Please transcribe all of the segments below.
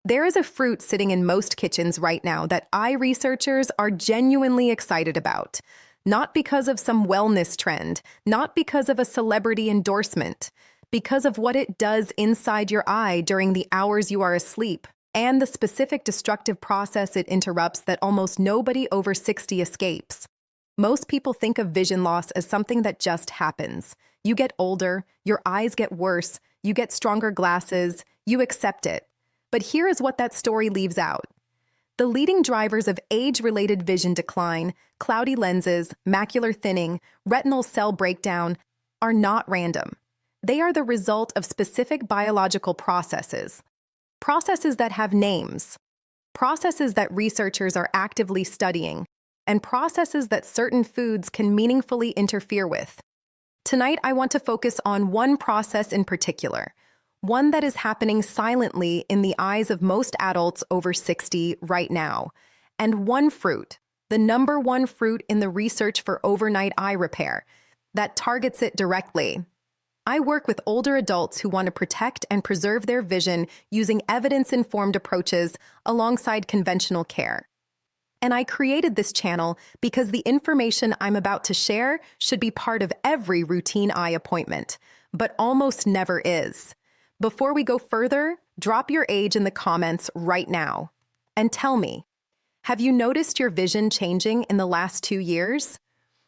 There is a fruit sitting in most kitchens right now that eye researchers are genuinely excited about. Not because of some wellness trend, not because of a celebrity endorsement, because of what it does inside your eye during the hours you are asleep, and the specific destructive process it interrupts that almost nobody over 60 escapes. Most people think of vision loss as something that just happens. You get older, your eyes get worse, you get stronger glasses, you accept it. But here is what that story leaves out. The leading drivers of age-related vision decline, cloudy lenses, macular thinning, retinal cell breakdown, are not random. They are the result of specific biological processes. Processes that have names. Processes that researchers are actively studying, and processes that certain foods can meaningfully interfere with. Tonight, I want to focus on one process in particular, one that is happening silently in the eyes of most adults over 60 right now, and one fruit, the number one fruit in the research for overnight eye repair, that targets it directly. I work with older adults who want to protect and preserve their vision using evidence-informed approaches alongside conventional care. And I created this channel because the information I'm about to share should be part of every routine eye appointment, but almost never is. Before we go further, drop your age in the comments right now. And tell me, have you noticed your vision changing in the last 2 years?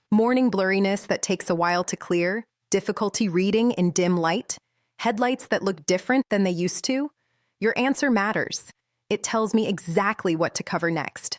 Morning blurriness that takes a while to clear? Difficulty reading in dim light? Headlights that look different than they used to? Your answer matters. It tells me exactly what to cover next.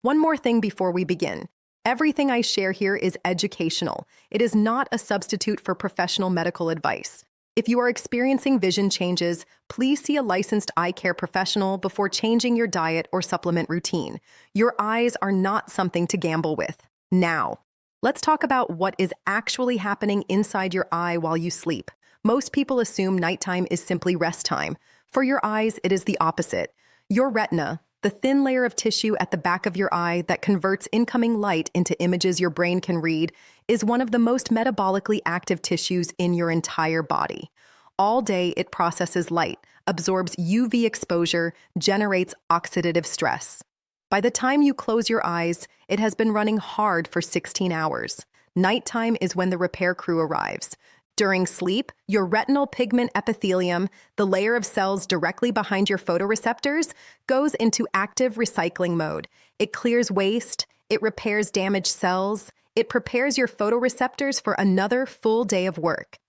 One more thing before we begin. Everything I share here is educational. It is not a substitute for professional medical advice. If you are experiencing vision changes, please see a licensed eye care professional before changing your diet or supplement routine. Your eyes are not something to gamble with. Now, let's talk about what is actually happening inside your eye while you sleep. Most people assume nighttime is simply rest time. For your eyes, it is the opposite. Your retina, the thin layer of tissue at the back of your eye that converts incoming light into images your brain can read, is one of the most metabolically active tissues in your entire body. All day, it processes light, absorbs UV exposure, generates oxidative stress. By the time you close your eyes, it has been running hard for 16 hours. Nighttime is when the repair crew arrives. During sleep, your retinal pigment epithelium, the layer of cells directly behind your photoreceptors, goes into active recycling mode. It clears waste, it repairs damaged cells, it prepares your photoreceptors for another full day of work.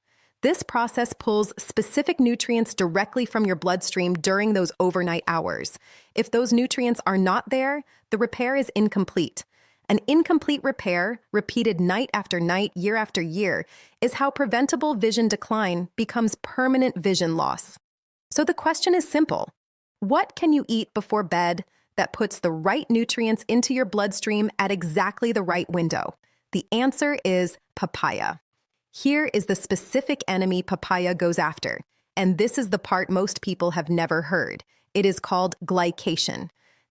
This process pulls specific nutrients directly from your bloodstream during those overnight hours. If those nutrients are not there, the repair is incomplete. An incomplete repair, repeated night after night, year after year, is how preventable vision decline becomes permanent vision loss. So the question is simple. What can you eat before bed that puts the right nutrients into your bloodstream at exactly the right window? The answer is papaya. Here is the specific enemy papaya goes after, and this is the part most people have never heard. It is called glycation.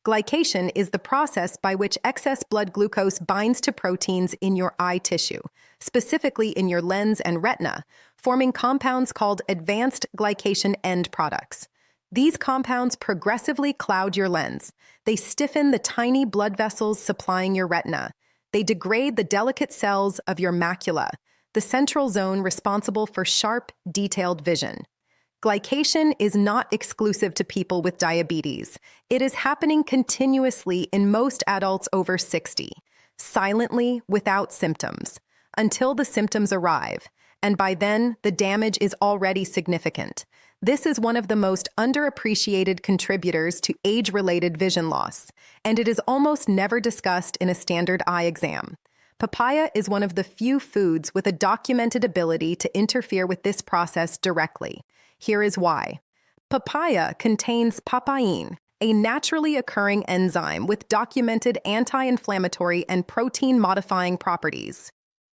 Glycation is the process by which excess blood glucose binds to proteins in your eye tissue, specifically in your lens and retina, forming compounds called advanced glycation end products. These compounds progressively cloud your lens. They stiffen the tiny blood vessels supplying your retina. They degrade the delicate cells of your macula, the central zone responsible for sharp, detailed vision. Glycation is not exclusive to people with diabetes. It is happening continuously in most adults over 60, silently, without symptoms, until the symptoms arrive, and by then, the damage is already significant. This is one of the most underappreciated contributors to age-related vision loss, and it is almost never discussed in a standard eye exam. Papaya is one of the few foods with a documented ability to interfere with this process directly. Here is why. Papaya contains papain, a naturally occurring enzyme with documented anti-inflammatory and protein-modifying properties.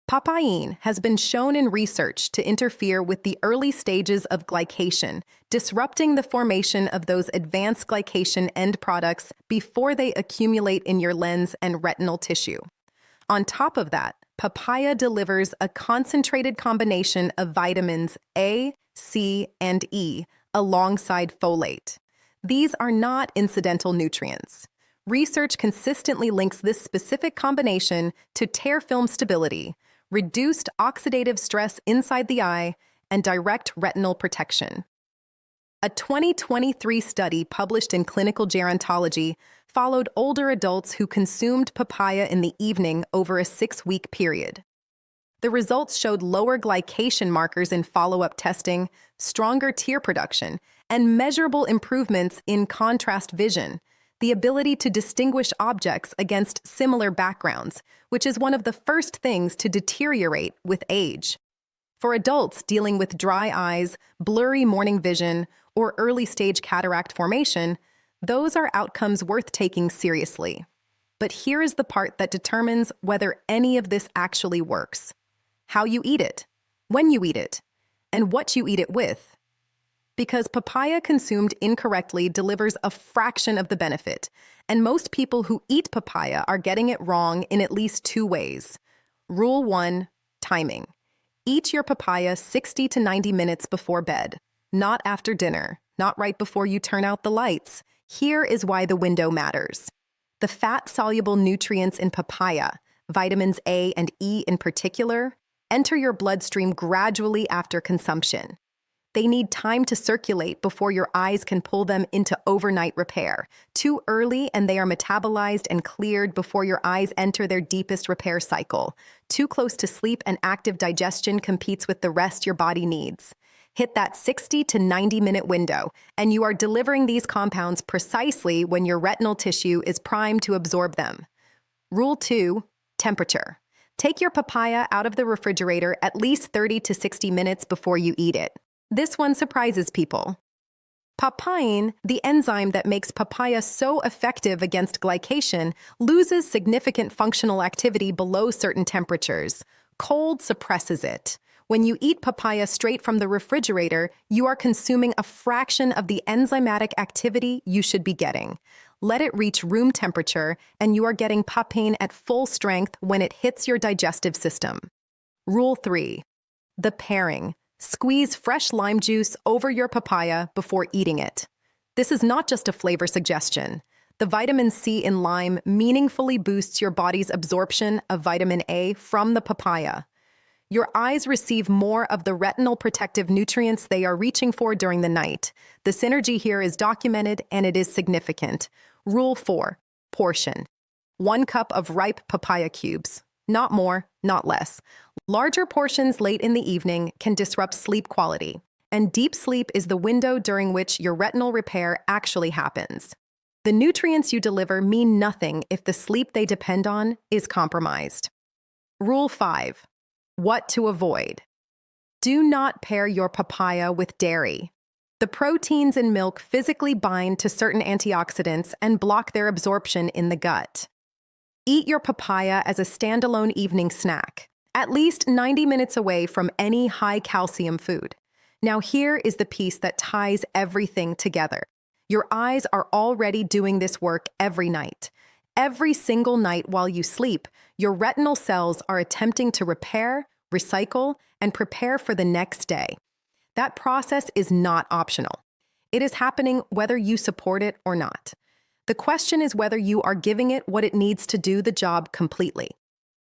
Papain has been shown in research to interfere with the early stages of glycation, disrupting the formation of those advanced glycation end products before they accumulate in your lens and retinal tissue. On top of that, papaya delivers a concentrated combination of vitamins A, C, and E alongside folate. These are not incidental nutrients. Research consistently links this specific combination to tear film stability, reduced oxidative stress inside the eye, and direct retinal protection. A 2023 study published in Clinical Gerontology followed older adults who consumed papaya in the evening over a 6-week period. The results showed lower glycation markers in follow-up testing, stronger tear production, and measurable improvements in contrast vision, the ability to distinguish objects against similar backgrounds, which is one of the first things to deteriorate with age. For adults dealing with dry eyes, blurry morning vision, or early-stage cataract formation, those are outcomes worth taking seriously. But here is the part that determines whether any of this actually works: how you eat it, when you eat it, and what you eat it with. Because papaya consumed incorrectly delivers a fraction of the benefit, and most people who eat papaya are getting it wrong in at least 2 ways. Rule 1, timing. Eat your papaya 60 to 90 minutes before bed, not after dinner, not right before you turn out the lights. Here is why the window matters. The fat-soluble nutrients in papaya, vitamins A and E in particular, enter your bloodstream gradually after consumption. They need time to circulate before your eyes can pull them into overnight repair. Too early, and they are metabolized and cleared before your eyes enter their deepest repair cycle. Too close to sleep, and active digestion competes with the rest your body needs. Hit that 60 to 90-minute window, and you are delivering these compounds precisely when your retinal tissue is primed to absorb them. Rule 2, temperature. Take your papaya out of the refrigerator at least 30 to 60 minutes before you eat it. This one surprises people. Papain, the enzyme that makes papaya so effective against glycation, loses significant functional activity below certain temperatures. Cold suppresses it. When you eat papaya straight from the refrigerator, you are consuming a fraction of the enzymatic activity you should be getting. Let it reach room temperature, and you are getting papain at full strength when it hits your digestive system. Rule 3. The pairing. Squeeze fresh lime juice over your papaya before eating it. This is not just a flavor suggestion. The vitamin C in lime meaningfully boosts your body's absorption of vitamin A from the papaya. Your eyes receive more of the retinal protective nutrients they are reaching for during the night. The synergy here is documented, and it is significant. Rule 4. Portion. 1 cup of ripe papaya cubes. Not more, not less. Larger portions late in the evening can disrupt sleep quality, and deep sleep is the window during which your retinal repair actually happens. The nutrients you deliver mean nothing if the sleep they depend on is compromised. Rule 5. What to avoid. Do not pair your papaya with dairy. The proteins in milk physically bind to certain antioxidants and block their absorption in the gut. Eat your papaya as a standalone evening snack, at least 90 minutes away from any high-calcium food. Now here is the piece that ties everything together. Your eyes are already doing this work every night. Every single night while you sleep, your retinal cells are attempting to repair, recycle, and prepare for the next day. That process is not optional. It is happening whether you support it or not. The question is whether you are giving it what it needs to do the job completely.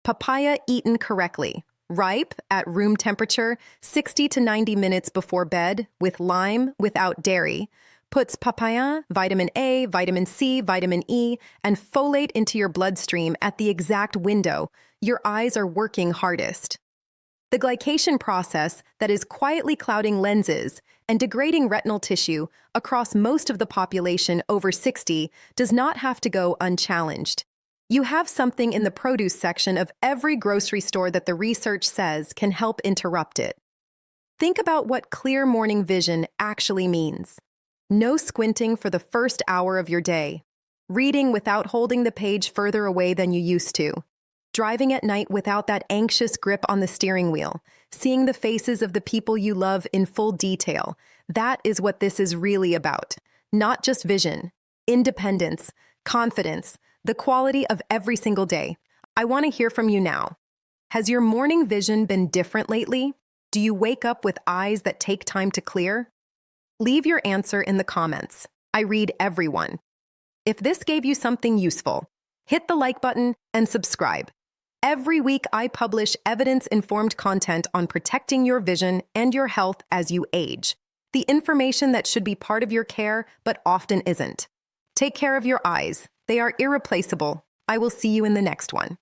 Papaya eaten correctly, ripe at room temperature, 60 to 90 minutes before bed, with lime, without dairy, puts papaya, vitamin A, vitamin C, vitamin E, and folate into your bloodstream at the exact window your eyes are working hardest. The glycation process that is quietly clouding lenses and degrading retinal tissue across most of the population over 60 does not have to go unchallenged. You have something in the produce section of every grocery store that the research says can help interrupt it. Think about what clear morning vision actually means. No squinting for the first hour of your day. Reading without holding the page further away than you used to. Driving at night without that anxious grip on the steering wheel. Seeing the faces of the people you love in full detail. That is what this is really about. Not just vision. Independence. Confidence. The quality of every single day. I want to hear from you now. Has your morning vision been different lately? Do you wake up with eyes that take time to clear? Leave your answer in the comments. I read everyone. If this gave you something useful, hit the like button and subscribe. Every week, I publish evidence-informed content on protecting your vision and your health as you age. The information that should be part of your care, but often isn't. Take care of your eyes. They are irreplaceable. I will see you in the next one.